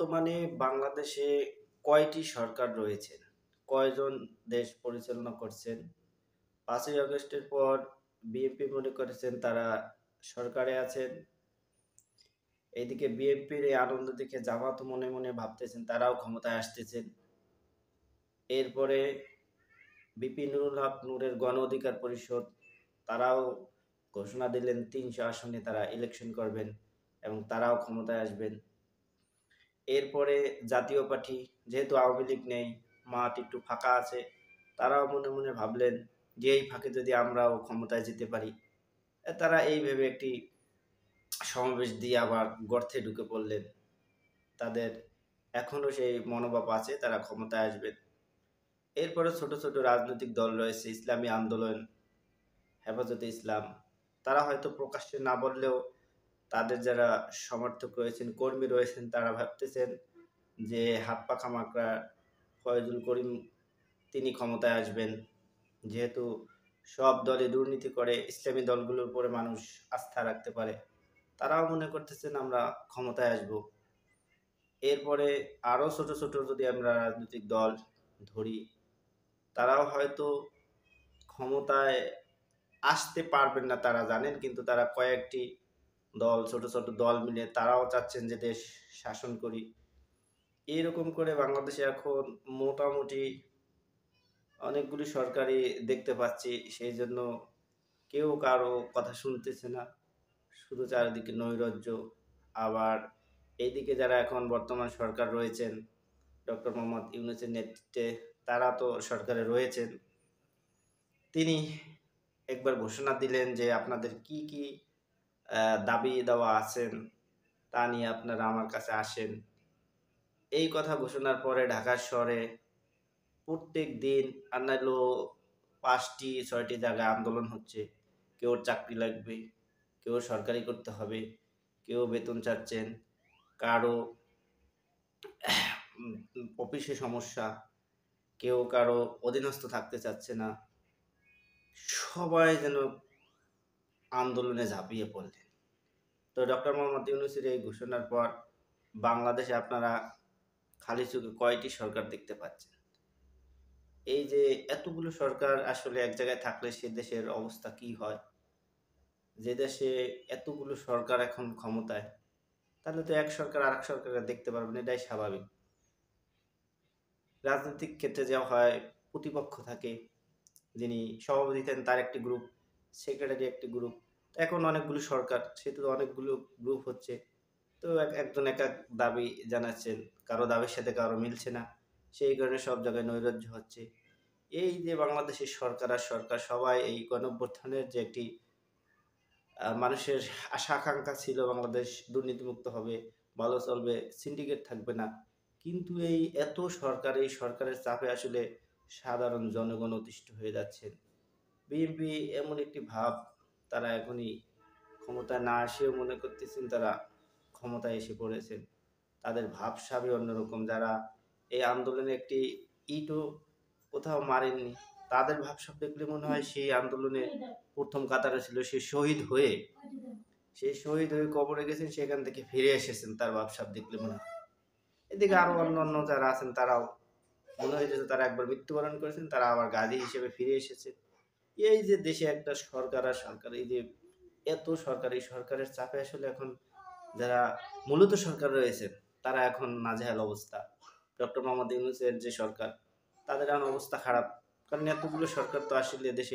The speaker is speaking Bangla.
বর্তমানে বাংলাদেশে কয়টি সরকার রয়েছে? কয়জন দেশ পরিচালনা করছেন? ৫ই আগস্টের পর বিএনপি মনে করেছেন তারা সরকারে আছেন। এইদিকে বিএনপির এই আনন্দ দেখে জামাতও মনে মনে ভাবতেছেন তারাও ক্ষমতায় আসতেছেন। এরপরে বিপি নুরুল হক নূরের গণ অধিকার পরিষদ তারাও ঘোষণা দিলেন ৩০০ আসনে তারা ইলেকশন করবেন এবং তারাও ক্ষমতায় আসবেন। এরপরে জাতীয় পার্টি, যেহেতু আওয়ামী লীগ নেই, মাঠ একটু ফাঁকা আছে, তারাও মনে মনে ভাবলেন যে এই ফাঁকে যদি আমরাও ক্ষমতায় যেতে পারি। তারা এই ভেবে একটি সমাবেশ দিয়ে আবার গর্তে ঢুকে পড়লেন। তাদের এখনো সেই মনোভাব আছে তারা ক্ষমতায় আসবেন। এরপরে ছোট ছোট রাজনৈতিক দল রয়েছে, ইসলামী আন্দোলন, হেফাজতে ইসলাম, তারা হয়তো প্রকাশ্যে না বললেও তাদের যারা সমর্থক রয়েছেন, কর্মী রয়েছেন, তারা ভাবতেছেন যে হাত পাখা মাকড়া ফয়জুল করিম তিনি ক্ষমতায় আসবেন। যেহেতু সব দলে দুর্নীতি করে, ইসলামী দলগুলোর উপরে মানুষ আস্থা রাখতে পারে, তারাও মনে করতেছেন আমরা ক্ষমতায় আসব। এরপরে আরও ছোট ছোট যদি আমরা রাজনৈতিক দল ধরি, তারাও হয়তো ক্ষমতায় আসতে পারবেন না তারা জানেন, কিন্তু তারা কয়েকটি দল, ছোট ছোট দল মিলে তারাও চাচ্ছেন যে দেশ শাসন করি। এইরকম করে বাংলাদেশে এখন মোটামুটি অনেকগুলি সরকারি দেখতে পাচ্ছি, সেই জন্য কেউ কারো কথা শুনতেছে না, শুধু চারিদিকে নৈরাজ্য। আবার এইদিকে যারা এখন বর্তমান সরকার রয়েছেন ডক্টর মোহাম্মদ ইউনূসের নেতৃত্বে, তারা তো সরকারে রয়েছেন, তিনি একবার ঘোষণা দিলেন যে আপনাদের কি কি দাবি দেওয়া আছেন তা নিয়ে আপনারা আমার কাছে আসেন। এই কথা ঘোষণার পরে ঢাকা শহরে প্রত্যেক দিন আর নাইলো ৫টি ৬টি জায়গায় আন্দোলন হচ্ছে। কেউ চাকরি লাগবে, কেউ সরকারি করতে হবে, কেউ বেতন চাচ্ছেন, কারো অফিসে সমস্যা, কেউ কারো অধীনস্থ থাকতে চাচ্ছে না। সবাই যেন আন্দোলনে ঝাঁপিয়ে পড়লেন। তো ডক্টর মোহাম্মদ ইউনূসের এই ঘোষণার পর বাংলাদেশে আপনারা খালি চোখে কয়টি সরকার দেখতে পাচ্ছেন? এই যে এতগুলো সরকার আসলে এক জায়গায় থাকলে সে দেশের অবস্থা কি হয়? যে দেশে এতগুলো সরকার এখন ক্ষমতায়, তাহলে তো এক সরকার আরেক সরকারকে দেখতে পারবেন, এটাই স্বাভাবিক। রাজনৈতিক ক্ষেত্রে যা হয়, প্রতিপক্ষ থাকে, যিনি সভাপতি থাকেন তার একটি গ্রুপ, সেক্রেটারি একটি গ্রুপ, এখন অনেকগুলো সরকার, সেহেতু অনেকগুলো গ্রুপ হচ্ছে। তো একজন এক এক দাবি জানাচ্ছেন, কারো দাবির সাথে কারো মিলছে না, সেই কারণে সব জায়গায় নৈরাজ্য হচ্ছে। এই যে বাংলাদেশের সরকার আর সরকার সবাই এই গণঅভ্যুত্থানের যে একটি মানুষের আশা আকাঙ্ক্ষা ছিল বাংলাদেশ দুর্নীতিমুক্ত হবে, ভালো চলবে, সিন্ডিকেট থাকবে না, কিন্তু এই এত সরকার, এই সরকারের চাপে আসলে সাধারণ জনগণ অতিষ্ঠ হয়ে যাচ্ছেন। বিএনপি এমন একটি ভাব, তারা এখনই ক্ষমতায় না এসেও মনে করতেছেন তারা ক্ষমতায় এসে পড়েছেন। তাদের ভাবসাবই অন্যরকম। যারা এই আন্দোলনে একটি ইটও কোথাও মারেননি, তাদের ভাবসাব দেখলে মনে হয় সেই আন্দোলনে প্রথম কাতারে ছিল, সে শহীদ হয়ে কবরে গেছেন, সেখান থেকে ফিরে এসেছেন, তার ভাবসাব দেখলে মনে হয়। এদিকে আরো অন্য যারা আছেন তারাও মনে হয়েছে তারা একবার মৃত্যুবরণ করেছেন, তারা আবার গাজী হিসেবে ফিরে এসেছে। এই যে দেশে একটা সরকার আর সরকার, এই যে এত সরকার, এই সরকারের চাপে আসলে এখন যারা মূলত সরকার রয়েছে তারা এখন নাজেহাল অবস্থা। ডক্টর মোহাম্মদ ইউনূসের যে সরকার, তাদের এখন অবস্থা খারাপ, কারণ এতগুলো সরকার তো আসলে দেশে